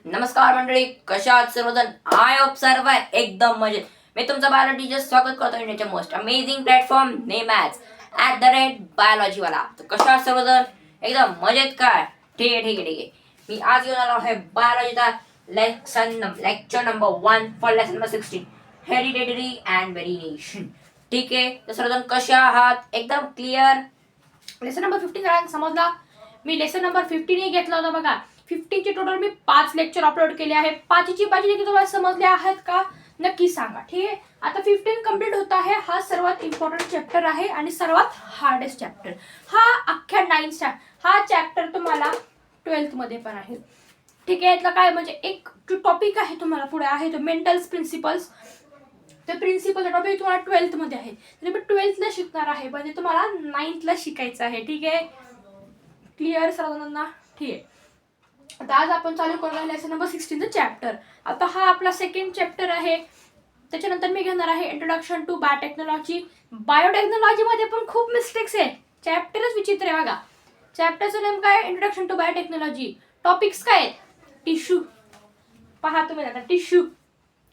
नमस्कार मंडळी, कशा आहात सर्वजण? आय होप सर्व एकदम मजेत. मी तुमचा बायोलॉजी टीचर स्वागत करतो इंडियाच्या most amazing platform name as @biology वाला. तर कशा आहात सर्वजण? एकदम मजेत काय? ठीक आहे ठीक आहे ठीक आहे. मी आज घेऊन आलो आहे बायोलॉजीचा lecture number 1 for lesson number 16 hereditary and variation. ठीक आहे, तर सर्वजण कशा आहात? एकदम क्लिअर. लेसन नंबर 15 समजला. मी लेसन नंबर 15 घेतला होता बघा. 15 चे टोटल मी 5 लेक्चर अपलोड केले आहे. पाचीची देखील तुम्हाला समजले आहेत का? नक्की सांगा. ठीक आहे, आता 15 कम्प्लीट होत आहे. हा सर्वात इम्पॉर्टंट चॅप्टर आहे आणि सर्वात हार्डेस्ट चॅप्टर. हा अख्ख्या 9चा हा चॅप्टर तुम्हाला 12th मध्ये पण आहे. ठीक आहे, यातला काय म्हणजे एक जो टॉपिक आहे तुम्हाला पुढे आहे तो मेंटल्स प्रिन्सिपल्स. ते प्रिन्सिपल टॉपिक तुम्हाला 12th मध्ये आहे. तुम्ही 12th ला शिकणार आहे, म्हणजे तुम्हाला 9th ला शिकायचं आहे. ठीक आहे, क्लिअर सर्वांना? ठीक आहे, आता आज आपण चालू करणार लेसन नंबर 16 चॅप्टर. आता हा आपला सेकंड चॅप्टर आहे. त्याच्यानंतर मी घेणार आहे इंट्रोडक्शन टू बायोटेक्नॉलॉजी. बायोटेक्नॉलॉजी मध्ये पण खूप मिस्टेक्स आहे. चॅप्टरच विचित्र आहे बघा. चॅप्टरचं नेम काय? Introduction to biotechnology. टॉपिक्स काय आहेत? टिश्यू. पहा तुम्ही आता टिश्यू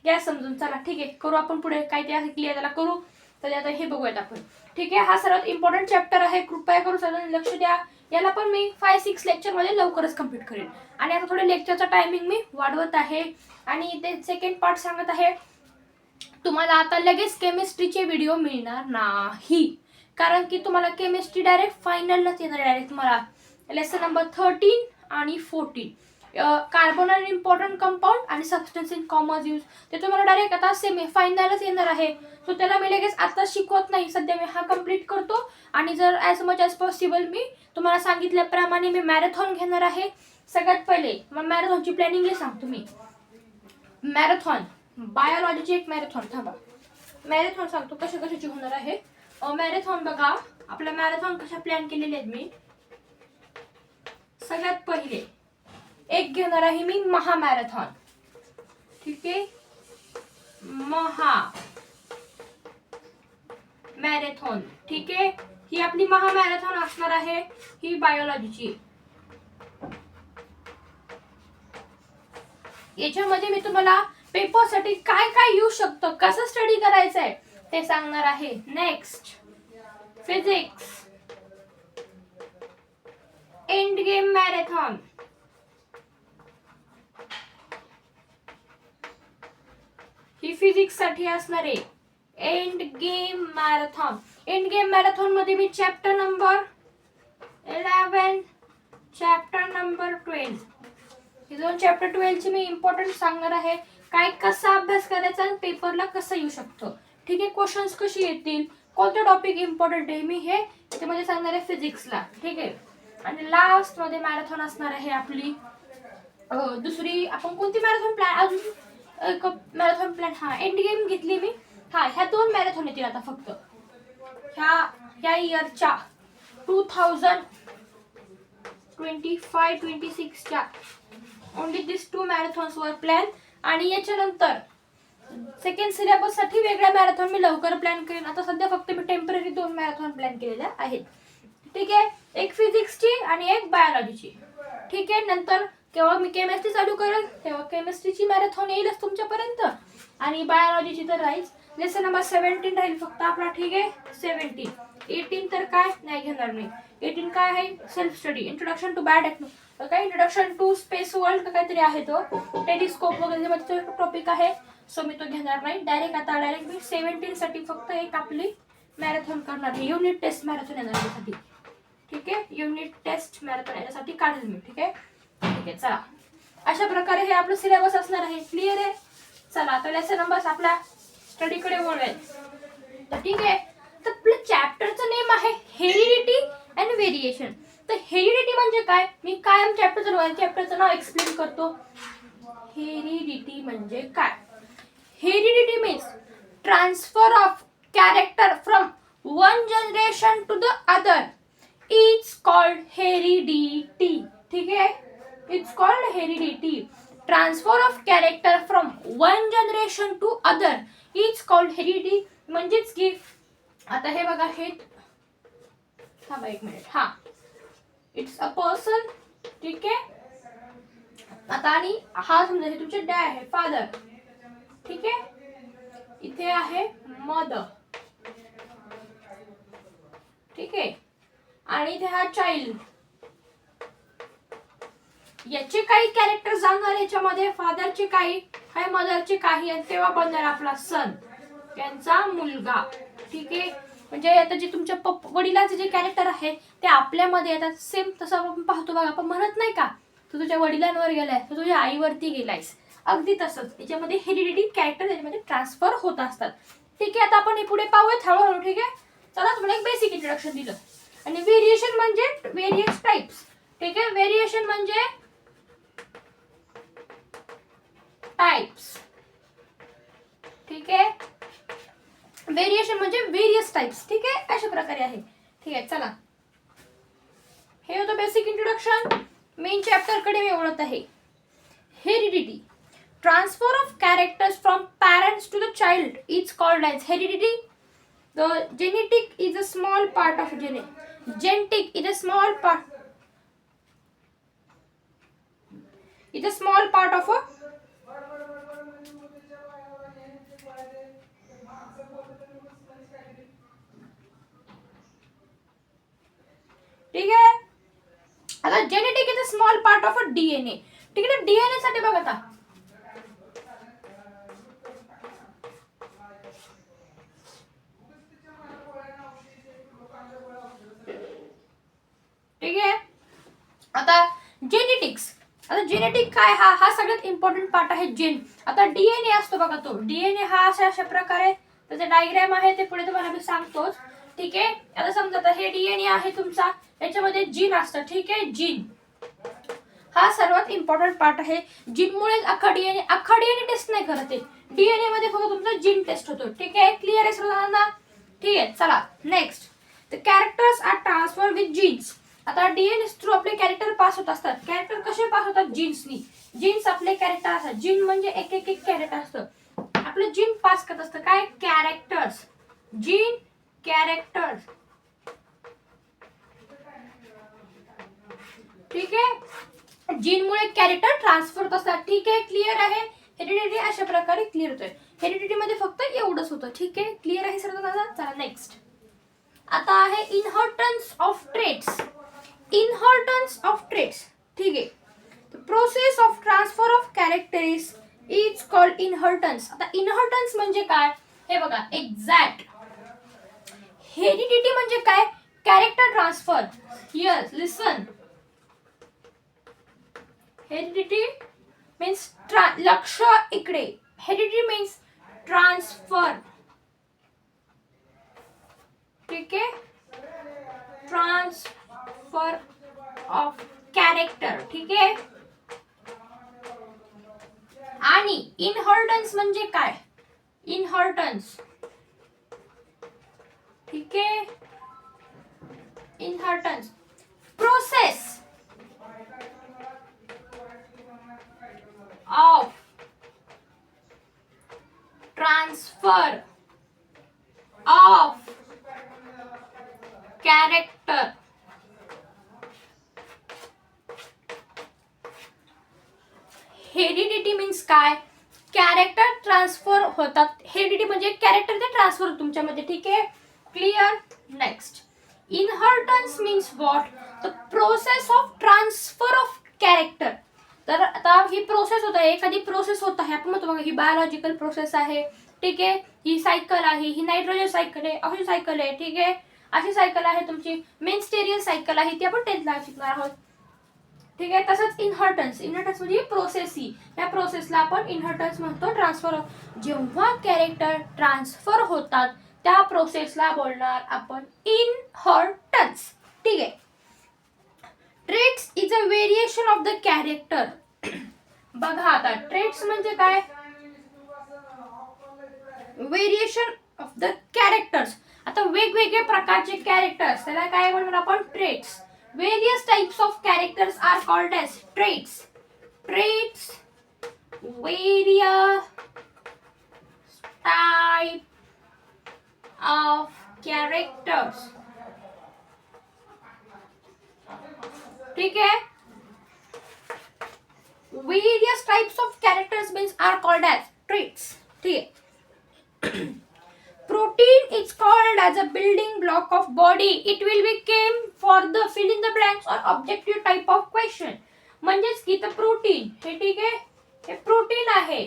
घ्या समजून. चला ठीक आहे, करू आपण पुढे काय ते क्लिअर त्याला करू. तर आता हे बघूयात आपण. ठीक आहे, हा सर्वात इम्पॉर्टंट चॅप्टर आहे. कृपया करून सगळ्यांनी लक्ष द्या. याला पण मी 5-6 लेक्चर मध्ये लवकरच कम्प्लीट करेन. आणि आता थोडे लेक्चरचा टायमिंग मी वाढवत आहे. आणि ते सेकंड पार्ट सांगत आहे. तुम्हाला आता लगेच केमिस्ट्रीचे व्हिडिओ मिळणार नाही, कारण की तुम्हाला केमिस्ट्री डायरेक्ट फायनललाच येणार. डायरेक्ट तुम्हाला लेसन नंबर 13 आणि 14 कार्बन अँड इम्पॉर्टंट कंपाऊंड आणि सबस्टन्स इन कॉमन यूज ते तुम्हाला डायरेक्ट आता सेमी फायनलच येणार आहे. सो त्याला मी लगेच आता शिकवत नाही. सध्या मी हा कम्प्लीट करतो आणि जर ॲज मच ॲज पॉसिबल मी तुम्हाला सांगितल्याप्रमाणे मी मॅरेथॉन घेणार आहे. सगळ्यात पहिले मग मॅरेथॉनची प्लॅनिंग हे सांगतो मी. मॅरेथॉन बायोलॉजीची एक मॅरेथॉन. थांबा, मॅरेथॉन सांगतो कशा कशाची होणार आहे. मॅरेथॉन बघा, आपल्या मॅरेथॉन कशा प्लॅन केलेले आहेत मी. सगळ्यात पहिले एक घेणार आहे मी महा मॅरेथॉन. ठीक आहे, महा मॅरेथॉन. ठीक आहे, ही आपली महा मॅरेथॉन असणार आहे. ही बायोलॉजीची. याच्यामध्ये मी तुम्हाला पेपरसाठी काय काय येऊ शकतं, कसं स्टडी करायचं आहे ते सांगणार आहे. Next physics end game marathon. ही फिजिक्स साठी असणार आहे. End game marathon. End game marathon मध्ये मी चॅप्टर नंबर 11 चॅप्टर नंबर 12 हे दोन चॅप्टर 12 चे मी इम्पॉर्टंट सांगणार आहे. काय कसा अभ्यास करायचा आणि पेपरला कसं येऊ शकतो. ठीक आहे, क्वेश्चन्स कशी येतील, कोणते टॉपिक इम्पॉर्टंट आहे, मी हे त्यामध्ये सांगणार आहे फिजिक्सला. ठीक आहे, आणि लास्ट मध्ये मॅरेथॉन असणार आहे आपली दुसरी. आपण कोणती मॅरेथॉन प्लॅन अजून मॅरेथॉन प्लॅन हा एंड गेम घेतली मी. हा, ह्या 2 मॅरेथॉन येतील आता फक्त ह्या इयरच्या 2025-26 च्या. ओनली दिस 2 मॅरेथॉन्स वर प्लॅन. आणि याच्यानंतर सेकंड सिलेबस साठी वेगळ्या मॅरेथॉन मी लवकर प्लॅन करेन. आता सध्या फक्त मी टेम्पररी 2 मॅरेथॉन प्लॅन केलेल्या आहेत. ठीक आहे, एक फिजिक्सची आणि एक बायोलॉजीची. ठीक आहे, नंतर केव्हा मी केमिस्ट्री चालू करेल तेव्हा केमिस्ट्रीची मॅरेथॉन येईलच तुमच्यापर्यंत. आणि बायोलॉजीची तर राहील. लेसन नंबर 17 राहील फक्त आपला. ठीक आहे, 17. 18 तर काय नाही घेणार मी. 18 काय आहे? Self study. Introduction to biotechnology. काय इंट्रोडक्शन टू स्पेस वर्ल्ड काहीतरी आहे तो. टेलिस्कोप वगैरे मध्ये टॉपिक आहे. सो मी तो घेणार नाही. डायरेक्ट मी 17 साठी फक्त एक आपली मॅरेथॉन करणार आहे. युनिट टेस्ट मॅरेथॉन येणार यासाठी. ठीक आहे, युनिट टेस्ट मॅरेथॉन याच्यासाठी काढेल मी. ठीक आहे ठीक आहे, चला अशा प्रकारे हे आपलं सिलेबस असणार आहे. क्लिअर आहे? चला आता लेसन नंबर आपल्या स्टडीकडे वळूयात. तर ठीक आहे, तर आपलं चॅप्टरचं नेम आहे हेरिडिटी अँड व्हेरिएशन. तर हेरिडिटी म्हणजे काय? मी कायम चॅप्टरचं नाव एक्सप्लेन करतो. हेरिडिटी म्हणजे काय? Heredity means transfer of character from one generation to the other. It's called heredity. ठीक आहे, it's called heredity. Transfer of character from one generation to other it's called heredity. म्हणजेच की आता हे बघा, हे थांबा एक मिनिट. हा, इट्स अ पर्सन. ठीक आहे, आता आणि हा समजा हे तुमचे डॅड आहे, फादर, ठीक आहे. इथे आहे मदर, ठीक आहे. आणि इथे हा चाइल्ड. याचे काही कॅरेक्टर जाणार याच्यामध्ये, फादरचे काही आहे, मदरचे काही, आणि तेव्हा बनणार आपला सन, त्यांचा मुलगा, ठीक आहे. म्हणजे आता जे तुमच्या वडिलांचे जे कॅरेक्टर आहे ते आपल्यामध्ये येतात सेम. तसं आपण पाहतो बघा, आपण म्हणत नाही का तू तुझ्या वडिलांवर गेलाय, तू तुझ्या आईवरती गेलायस, अगदी तसंच याच्यामध्ये हेरिडिटी कॅरेक्टर याच्यामध्ये ट्रान्सफर होत असतात, ठीक आहे. आता आपण हे पुढे पाहूयात हळूहळू, ठीक आहे. चला तुम्हाला एक बेसिक इंट्रोडक्शन दिलं. आणि व्हेरिएशन म्हणजे व्हेरियस टाइप्स, ठीक आहे. व्हेरिएशन म्हणजे टाइप्स, ठीक आहे. व्हेरिएशन म्हणजे व्हेरियस टाइप्स, ठीक आहे. अशा प्रकारे आहे, ठीक आहे. चला, हे होतं बेसिक इंट्रोडक्शन. मेन चॅप्टर कडे मी वळत आहे. Heredity, transfer of characters from parents to the child is called as heredity. The genetic is a small part of genetic is a small part of a ठीक आहे. आता genetic is a small part of a DNA, ठीक आहे. DNA साठी बघा आता ठीक आहे. आता जेनेटिक्स, आता जेनेटिक काय, हा सगळ्यात इम्पॉर्टंट पार्ट आहे जेन. आता डीएनए असतो बघा, तो डीएनए हा अशा प्रकारे त्याचा डायग्राम आहे, ते पुढे तुम्हाला मी सांगतोच, ठीक आहे. आता समजा आता हे डीएनए आहे तुमचा, याच्यामध्ये जीन असतं, ठीक आहे. जीन हा सर्वात इम्पॉर्टंट पार्ट आहे. जीनमुळे अख्खा डीएनए टेस्ट नाही करत आहे, डीएनए मध्ये फक्त तुमचा जीन टेस्ट होतो, ठीक आहे. क्लिअर आहे सर्वांना, ठीक आहे. चला next, the characters are transfer with genes. आता डीएनए थ्रू आपले कॅरेक्टर पास होत असतात. कॅरेक्टर कसे पास होतात? जीन्सनी. जीन्स आपले कॅरेक्टर असतात. जीन म्हणजे एक कॅरेक्टर असतं, आपलं जीन पास करत असतं. काय? कॅरेक्टर्स. जीन कॅरेक्टर्स, ठीक आहे. जीनमुळे कॅरेक्टर ट्रान्सफर होत असतात, ठीक आहे. क्लिअर आहे. हेरिडिटी अशा प्रकारे क्लिअर होतोय. हेरिडिटी मध्ये फक्त एवढंच होतं, ठीक आहे. क्लिअर आहे सर्वांना. चला नेक्स्ट, आता आहे inheritance of traits. Inheritance of traits, ठीक आहे. Process of transfer of characteristics is called inheritance. आता इनहेरिटन्स म्हणजे काय हे बघा, एक्झॅक्ट. हेरिडिटी म्हणजे काय? Character transfer. Here listen, heredity means लक्ष इकडे, हेरिडिटी मीन्स ट्रान्सफर, ठीक आहे. ट्रान्सफर ऑफ कॅरेक्टर, ठीक आहे. आणि इनहेरिटन्स म्हणजे काय? इनहेरिटन्स, ठीक आहे. Inheritance process of transfer of character, heredity means काय? कॅरेक्टर ट्रान्सफर होतात. हेरिडिटी म्हणजे कॅरेक्टर ते ट्रान्सफर होतं तुमच्यामध्ये, ठीक आहे. Clear. Next, inheritance means what? The process of transfer of character. तर आता ही प्रोसेस होत आहे, एखादी प्रोसेस होत आहे, आपण म्हणतो बघा ही बायोलॉजिकल प्रोसेस आहे, ठीक आहे. ही सायकल आहे, ही नायट्रोजन सायकल आहे, अशी सायकल आहे, ठीक आहे. अशी सायकल आहे तुमची मेन्स्टेरियल सायकल आहे, ती आपण 10th ला शिकणार आहोत, ठीक आहे. तसंच इनहेरिटन्स, इनहेरिटन्स म्हणजे प्रोसेस. ही या प्रोसेसला आपण इनहेरिटन्स म्हणतो. ट्रान्सफर ऑफ, जेव्हा कॅरेक्टर ट्रान्सफर होतात त्या प्रोसेसला बोलणार आपण इनहेरिटन्स, ठीक आहे. Traits is a variation of the character. बघा आता ट्रेट्स म्हणजे काय? Variation of the characters. आता वेगवेगळे प्रकारचे कॅरेक्टर्स, त्याला काय म्हणणार आपण? Traits. Various types of characters are called as traits. Traits, various type of characters. ठीक है? various types of characters means are called as traits. ठीक है. Protein is called as a building block of body. It will be came for the fill in the blanks or objective type of question. म्हणजेच की तर protein हे ठीक आहे, हे protein आहे.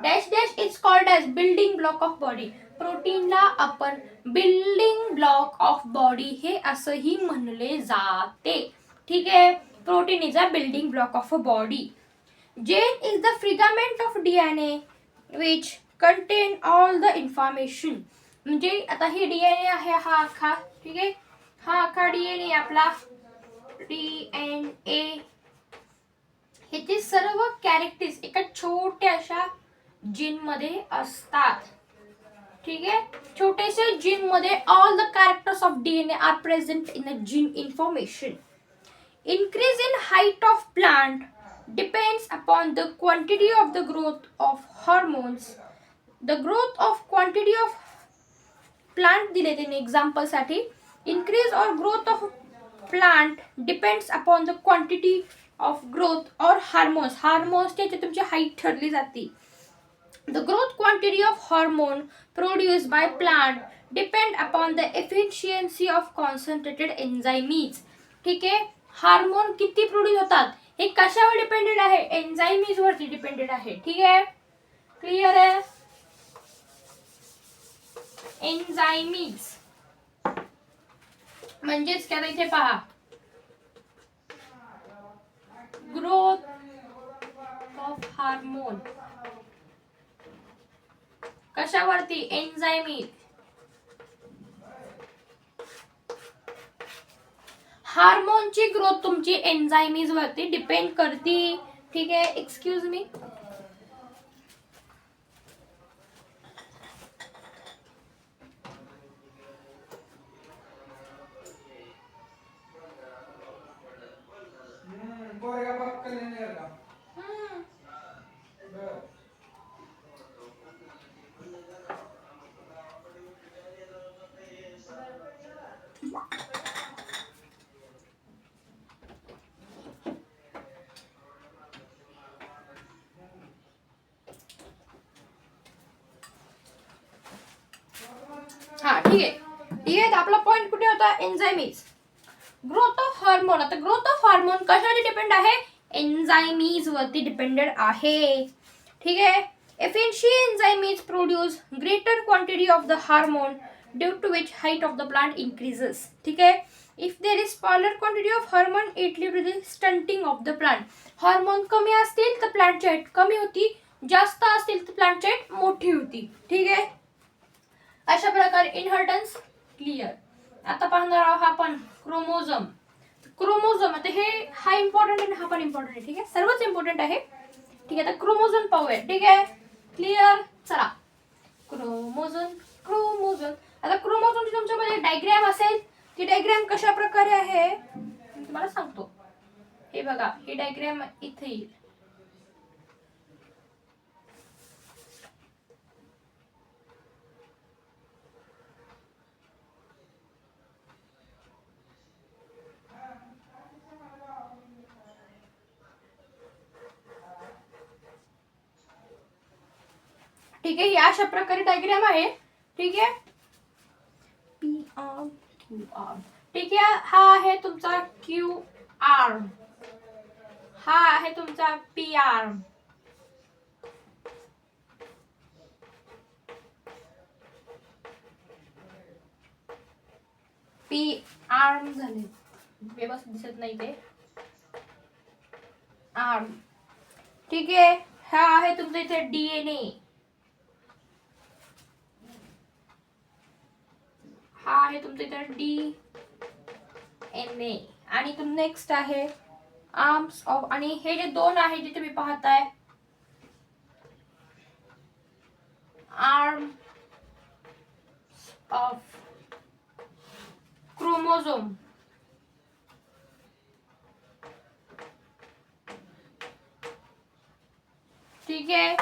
Dash dash is called as building block of body. प्रोटीनला आपण बिल्डिंग ब्लॉक ऑफ बॉडी हे असंही म्हणले जाते. ठीक आहे. Protein is a building block of a body. Gene is the fragment of DNA which contain all the information. म्हणजे आता हे डीएनए आहे हा अख्खा. ठीक आहे. हा अख्खा डीएनए आपला डीएनए ह्याचे सर्व कॅरेक्टर्स एका छोट्याशा जीन मध्ये असतात. ठीक आहे. छोटेसे जीन मध्ये all the characters of DNA are present in the gene information. Increase in height of plant depends upon the quantity of the growth of hormones. The growth of quantity of plant दिले त्यांनी example साठी. Increase or growth of plant depends upon the quantity of growth or hormones. Hormones त्याची तुमची height ठरली जाते. The growth quantity of hormone produced by plant depend upon the efficiency of concentrated enzymes. ठीक आहे. Hormone किती produce होतात हे कशावर डिपेंडेड आहे? एन्झाइम्स वरती डिपेंडेड आहे. ठीक आहे. क्लियर आहे? एन्झाइम्स म्हणजेच काय इथे पहा, ग्रोथ ऑफ हार्मोन कशावरती? एन्झाइम्स. हार्मोनची ग्रोथ तुमची एन्झाइम्स वरती डिपेंड करते. ठीक आहे. Excuse me. हा ठीक आहे. ठीक आहे. आपला पॉइंट कुठे होता? एन्झाइम्स. Growth of hormone. आता ग्रोथ ऑफ हार्मोन कशावर डिपेंड आहे? एन्झाइम्स वरती डिपेंडेड आहे. ठीक आहे. Efficient enzymes produce greater quantity of the hormone due to which height of the plant increases. ठीक आहे. If there is smaller quantity of hormone, it leads to the stunting of the plant. Hormone कमी असतील तर प्लांटची height कमी होती, जास्त असतील तर प्लांटची हाईट मोठी होती. ठीक आहे. अशा प्रकारे इनहेरिटन्स क्लिअर. आता पाहणार आहोत आपण क्रोमोझोम. क्रोमोझोम आता हे हा इम्पॉर्टंट आहे, हा पण इम्पॉर्टंट आहे. ठीक आहे. सर्वच इम्पॉर्टंट आहे. ठीक आहे. आता क्रोमोझोम पाहूया. ठीक आहे. क्लिअर. चला. क्रोमोझोम. क्रोमोझोम. आता क्रोमोझोमची तुमच्यामध्ये डायग्राम असेल. ती डायग्राम कशा प्रकारे आहे मी तुम्हाला सांगतो. हे बघा, ही डायग्राम इथे येईल. ठीक आहे. या अशा प्रकारे डायग्राम आहे. ठीक आहे. P R Q R. ठीक आहे. हा आहे तुमचा क्यू आर, हा आहे तुमचा पी आर. पी आर्म झाले, व्यवस्थित दिसत नाही ते. आर्म. ठीक आहे. हा आहे तुमचा इथे डीएनए. हा आहे तुमचा इथे डीएनए. आणि तुम नेक्स्ट आहे आर्म्स ऑफ. आणि हे जे दोन आहे जे तुम्ही पाहताय, आर्म ऑफ क्रोमोझोम. ठीक आहे.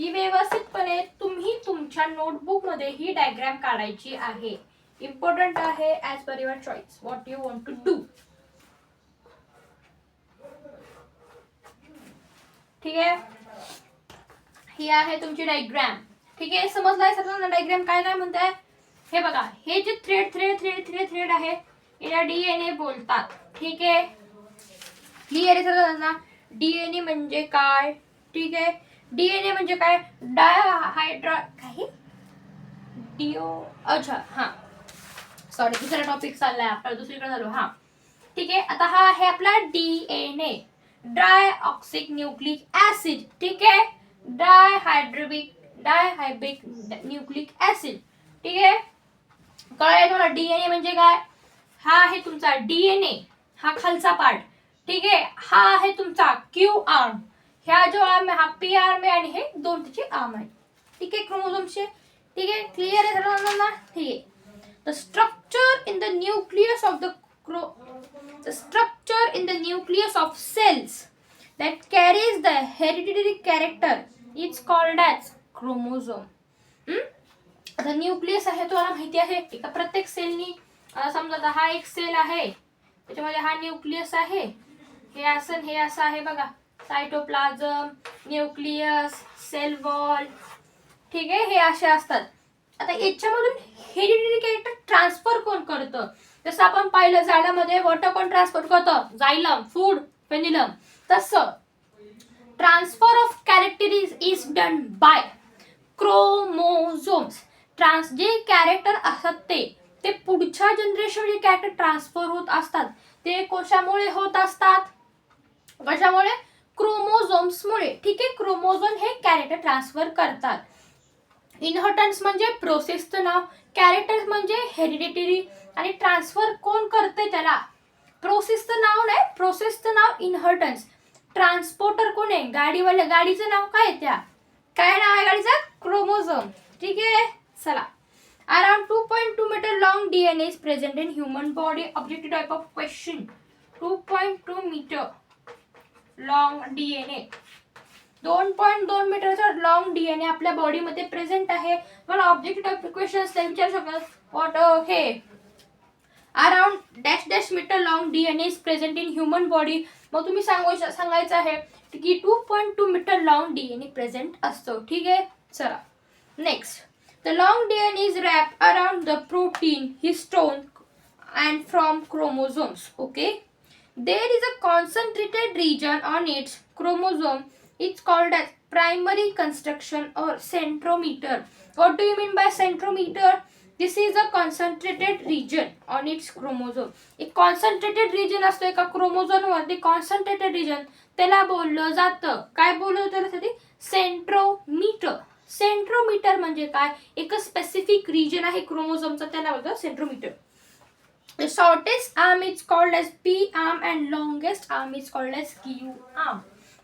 ही व्यवस्थितपणे तुम्ही तुमच्या नोटबुक मध्ये ही डायग्राम काढायची आहे. इम्पॉर्टंट आहे as per your choice what you want to do. ठीक आहे, ही आहे तुमची डायग्राम. ठीक आहे, समजलाय सर्वांना डायग्राम काय काय म्हणताय? हे बघा, हे जे थ्रेड आहे याला डीएनए बोलतात. ठीक आहे, क्लिअर आहे सर्वांना? डीएनए म्हणजे काय? ठीक आहे, डीएनए म्हणजे काय? डायहायड्रा काही अच्छा हा सॉरी, दुसरा टॉपिक चाललाय आपला, दुसरीकडे झालो. हा ठीक आहे, आता हा आहे आपला डीएनए, डायऑक्सिक न्यूक्लिक ऍसिड. ठीक आहे, डायहायड्रिक न्यूक्लिक ऍसिड. ठीक आहे, कळलं तुम्हाला डीएनए म्हणजे काय? हा आहे तुमचा डीएनए, हा खालचा पार्ट. ठीक आहे, हा आहे तुमचा क्यू आर्म, ह्या जो आर्म आहे हा पी आर्म आहे आणि हे दोन तिचे आर्म आहे. ठीक आहे, क्रोमोझोम्सचे. ठीक आहे, क्लिअर आहे सर्वांना? ठीक आहे. The structure in the nucleus of cells that carries the hereditary character is called as chromosome. आता न्यूक्लियस आहे तुम्हाला माहिती आहे, एका प्रत्येक सेलनी समजा आता हा एक सेल आहे, त्याच्यामध्ये हा न्यूक्लियस आहे, हे असं आहे बघा, सायटोप्लाझम, न्यूक्लियस, सेल वॉल. ठीक आहे, हे असे असतात. आता याच्यामधून हेरिडिटरी कॅरेक्टर ट्रान्सफर कोण करतं? जसं आपण पाहिलं झाडामध्ये वॉटर कोण ट्रान्सफर करतं? जायलम, फूड, फेनिलम. तसं transfer of character is done by chromosomes. जे कॅरेक्टर असतात ते पुढच्या जनरेशन कॅरेक्टर ट्रान्सफर होत असतात. ते कशामुळे होत असतात? कशामुळे? क्रोमोझोम्समुळे. ठीक आहे, क्रोमोझोम हे कॅरेक्टर ट्रान्सफर करतात. इनहेरिटन्स म्हणजे प्रोसेसचं नाव, कॅरेक्टर म्हणजे हेरिडिटरी, आणि ट्रान्सफर कोण करते त्याला? प्रोसेसचं नाव नाही, प्रोसेसचं नाव इनहेरिटन्स. ट्रान्सपोर्टर कोण आहे? गाडीवाल्या, गाडीचं नाव काय आहे? काय नाव आहे गाडीचं? क्रोमोझोम. ठीक आहे, चला. Around 2.2 meter long DNA is present in human body. Objective type of question. 2.2 meter long DNA. 2.2 मीटरचा लॉंग डीएनए आपल्या बॉडीमध्ये प्रेझेंट आहे. मला ऑब्जेक्टिव्ह टाइप क्वेश्चन्स विचारू शकतात. व्हॉट हे around dash dash meter long DNA is present in human body. मग तुम्ही सांगायचं आहे की 2.2 मीटर लॉंग डीएनए प्रेझेंट असतो. ठीक आहे, चला next. The long DNA is wrapped around the protein histone and from chromosomes. Okay, there is a concentrated region on its chromosome. It's called as primary construction or centromere. What do you mean by centromere? This is a concentrated region on its chromosome. एक concentrated region असतो एका chromosome वरती, concentrated region त्याला बोललं जातं. काय बोललं त्यासाठी? सेंट्रोमीटर. सेंट्रोमीटर म्हणजे काय? एक स्पेसिफिक रिजन आहे क्रोमोझोमचा, त्याला बोलतात सेंट्रोमीटर. The shortest arm is called as P arm and longest arm is called as Q arm.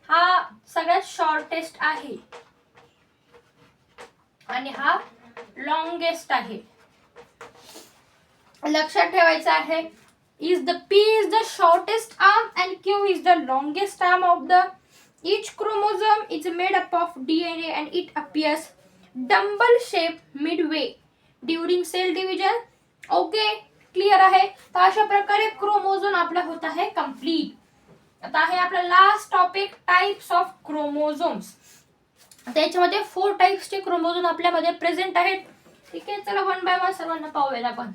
हा सगळ्यात शॉर्टेस्ट आहे आणि हा लॉंगेस्ट आहे. लक्षात ठेवायचं आहे, P is the shortest arm and Q is the longest arm of the each chromosome. Is made up of DNA and it appears dumbbell shape midway during cell division. Okay, clear आहे? तर अशा प्रकारे chromosome आपला होत आहे complete. आता आहे आपला last topic, types of chromosomes. त्याच्यामध्ये 4 टाइप्सचे क्रोमोझोम आपल्यामध्ये प्रेझेंट आहेत. ठीक आहे, चला वन बाय वन सर्वांना पाहूयात आपण.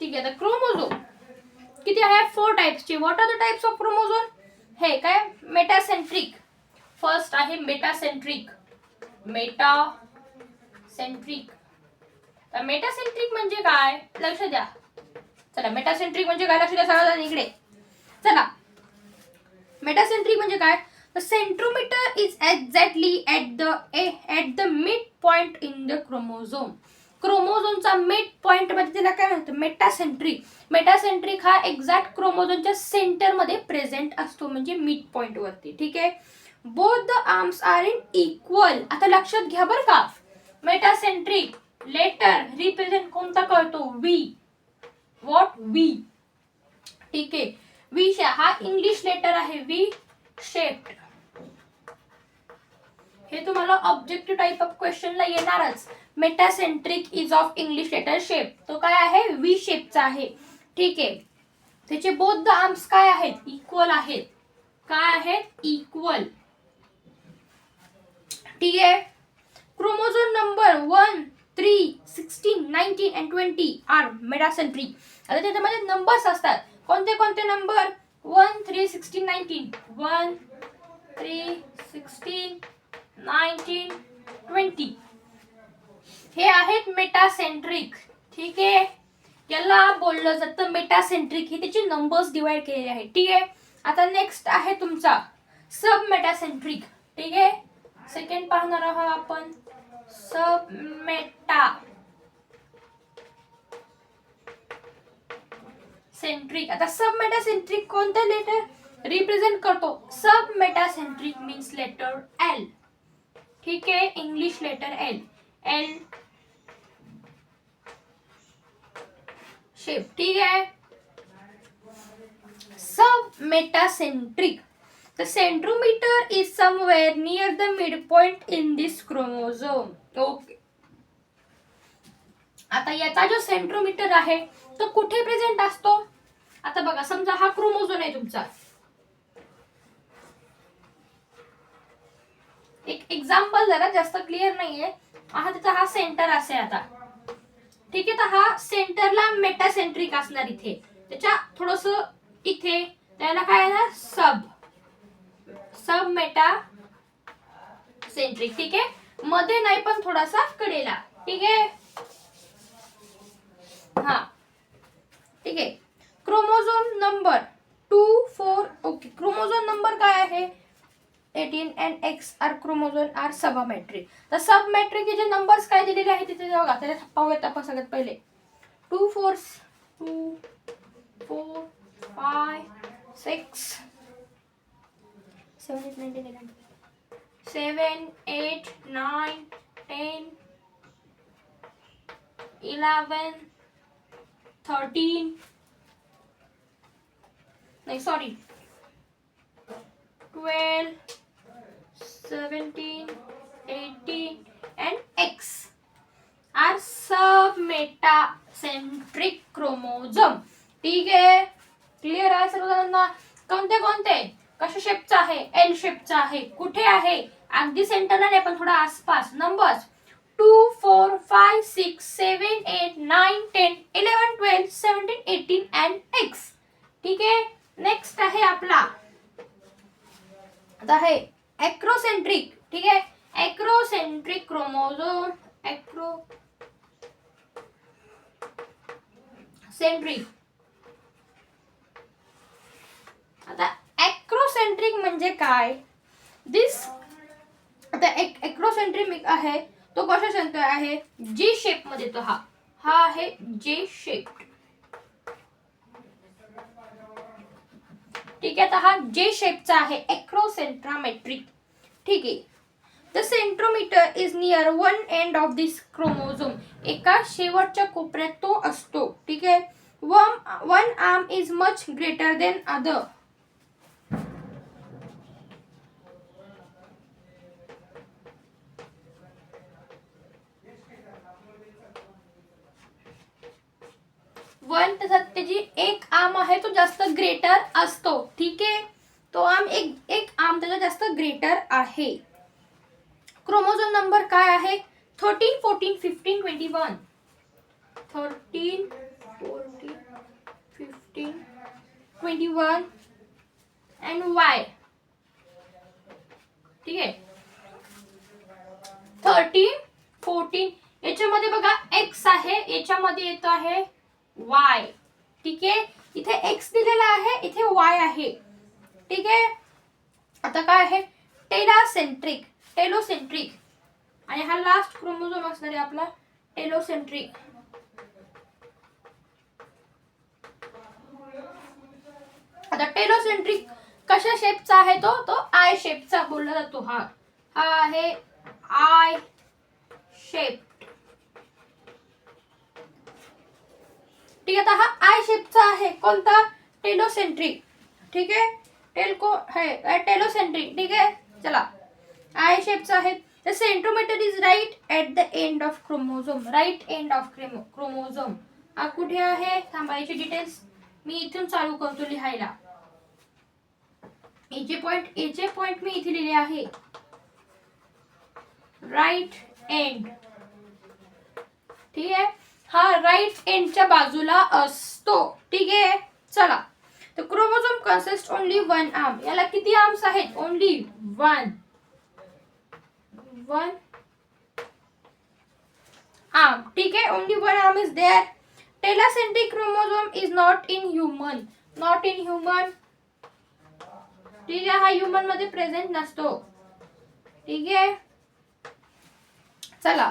ठीक आहे, तर क्रोमोझोम किती आहे? 4 टाइप्सचे. What are the types of chromosome? हे काय? मेटासेंट्रिक. फर्स्ट आहे मेटासेंट्रिक. मेटासेंट्रिक म्हणजे काय? लक्ष द्या. चला, मेटासेंट्रिक म्हणजे काय? लक्ष द्या सगळ्यांना इकडे. चला, मेटासेंट्रिक म्हणजे काय? The centromere is exactly at the midpoint in the chromosome. क्रोमोझोमचा मिड पॉइंट मध्ये त्याला काय म्हणतात? मेटासेंट्रिक. मेटासेंट्रिक हा एक्झॅक्ट क्रोमोझोमच्या सेंटर मध्ये प्रेझेंट असतो, म्हणजे मिड पॉइंट वरती. ठीक आहे, both the arms are in equal. आता लक्षात घ्या बरं का, मेटासेंट्रिक लेटर रिप्रेझेंट कोणता करतो? व्ही. व्हॉट? व्ही. ठीक आहे, व्ही हा इंग्लिश लेटर आहे, व्ही शेप्ड. हे तुम्हाला ऑब्जेक्टिव्ह टाइप ऑफ क्वेश्चनला येणारच. Metacentric is of English letter shape. तो काय आहे, व्ही शेपचा आहे. ठीक आहे. त्याचे बोथ द आर्म्स काय आहेत, इक्वल आहेत. काय आहेत, इक्वल. ठीक आहे. Chromosome number 1, 3, 16, 19 and 20 are metacentric. आता त्याच्यामध्ये नंबर्स असतात. कोणते कोणते नंबर, 1, 3, 16, 19. 1, 3, 16, 19, 20. हे आहेत मेटासेंट्रिक. ठीक आहे. याला बोललं जातं मेटासेंट्रिक. हे त्याचे नंबर्स डिवाइड केलेले आहेत. ठीक आहे. आता नेक्स्ट आहे तुमचा सब मेटासेंट्रिक. ठीक आहे. सेकंड पाहणार आहोत आपण सब मेटा सेंट्रिक. आता सब मेटासेंट्रिक कोणतं लेटर रिप्रेझेंट करतो, sub metacentric means letter L. ठीक आहे. English letter L. L shape. ठीक आहे. Sub metacentric. The centrometer is somewhere near the midpoint in this chromosome. Okay. आता याचा जो सेंट्रोमीटर आहे तो कुठे प्रेझेंट असतो. आता बघा, समजा हा क्रोमोझोम आहे तुमचा. एक एक्झाम्पल जरा जास्त क्लिअर नाहीये. त्याचा हा सेंटर असे आता. ठीक आहे. तर हा सेंटरला मेटासेंट्रिक असणार इथे. त्याच्या थोडस इथे त्याला काय येणार, सब मेटा सेंट्रिक. ठीक आहे. मध्ये नाही पण थोडासा कडेला. ठीक आहे. हा. ठीक आहे. Chromosome number 2, 4. Okay. Chromosome number काय आहे, 18 and X are chromosome are submetric. तर सबमेट्रिक जे नंबर्स काय दिलेले आहेत तिथे बघा. त्याला पाहूयात आपण सगळ्यात पहिले. 2, 4, 5, 6, 7, 8, 9, 10, 11, 13. नाही, sorry, 12, 17, 18 and X are sub metacentric chromosome. ठीक आहे. क्लिअर आहे सर्वजणांना. कोणते कोणते, कशा शेपचा आहे, एल शेपचा आहे. कुठे आहे, अगदी सेंटरला नाही पण थोडा आसपास. Numbers 2, 4, 5, 6, 7, 8, 9, 10, 11, 12, 17, 18 and X. ठीक आहे. नेक्स्ट आहे आपला, आता आहे एक्रोसेंट्रिक. ठीक आहे. Acrocentric chromosome, acrocentric. आता एक्रोसेंट्रिक म्हणजे काय, दिस आता एक्रोसेंट्रिक आहे तो कशा सेंटर आहे, जी शेप मध्ये. तो हा आहे जे शेप. ठीक आहे. तर हा जे शेपचा आहे, एक्रोसेंट्रामेट्रिक. ठीक आहे. The centromere is near one end of this chromosome. एका शेवटच्या कोपऱ्यात तो असतो. ठीक आहे. One arm is much greater than other. One त्याची एक आर्म आहे तो जास्त ग्रेटर असतो. ठीक आहे. तो आर्म एक आर्म त्याचा जास्त ग्रेटर आहे. क्रोमोझोम नंबर काय आहे, 13, 14, 15, 21. 13, 14, 15, 21 and Y. ठीक आहे. 13, 14 याच्यामध्ये बघा X आहे, याच्यामध्ये येतो आहे Y. ठीक आहे. इथे X दिलेला आहे, इथे Y आहे. ठीक आहे. आता काय आहे, टेलोसेंट्रिक. आणि हा लास्ट क्रोमोझोम असणार आहे आपला टेलोसेंट्रिक. आता टेलोसेंट्रिक कशा शेपचा आहे, तो आय शेपचा बोलला जातो. हा आहे आय शेप. ठीक आहे. आता हा आय शेपचा आहे कोणता, टेलोसेंट्रिक. ठीक आहे. टेलको है टेलोसेंट्रिक, ठीक आहे. चला आय शेपचा आहे. The centromere is right at the end of chromosome, right end of chromosome. हा कुठे आहे? थांबायची डिटेल्स मी इथून चालू करतो लिहायला. एचे पॉइंट मी इथे लिहिले आहे. राईट एंड, ठीक आहे. हा राईट एंडच्या बाजूला असतो, ठीक आहे. चला, तर chromosome consist only one arm. याला किती आर्म्स आहेत? ओनली वन आर्म, ठीक आहे. Only one arm is there. Telocentric chromosome is not in human, ठीक आहे. हा ह्युमन मध्ये प्रेझेंट नसतो, ठीक आहे. चला,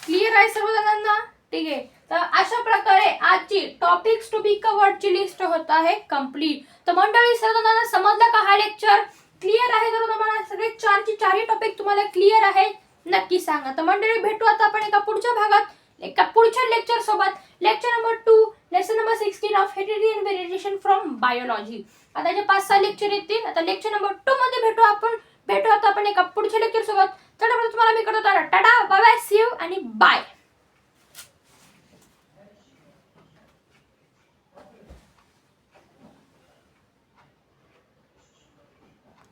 क्लिअर आहे सर्व जणांना? ठीक आहे. तर अशा प्रकारे आजची टॉपिक्स टू बी कवर्डची लिस्ट होत आहे कंप्लीट. तर मंडळी सर्व जणांना समजला का हा लेक्चर? क्लिअर आहे सर्व जणांना? सगळे चारही टॉपिक तुम्हाला क्लिअर आहे? नक्की सांगा. तर मंडळी भेटू आता आपण एका पुढच्या भागात, एका पुढच्या लेक्चर सोबत. Lecture number 2, lesson number 16 of heredity and variation from biology. आता याचे 5-6 लेक्चर येतील. आता लेक्चर नंबर 2 मध्ये भेटू आता आपण एका पुढच्या लेक्चर सोबत. तर तुम्हाला मी करतो टाटा, बाय बाय, सी यू आणि बाय.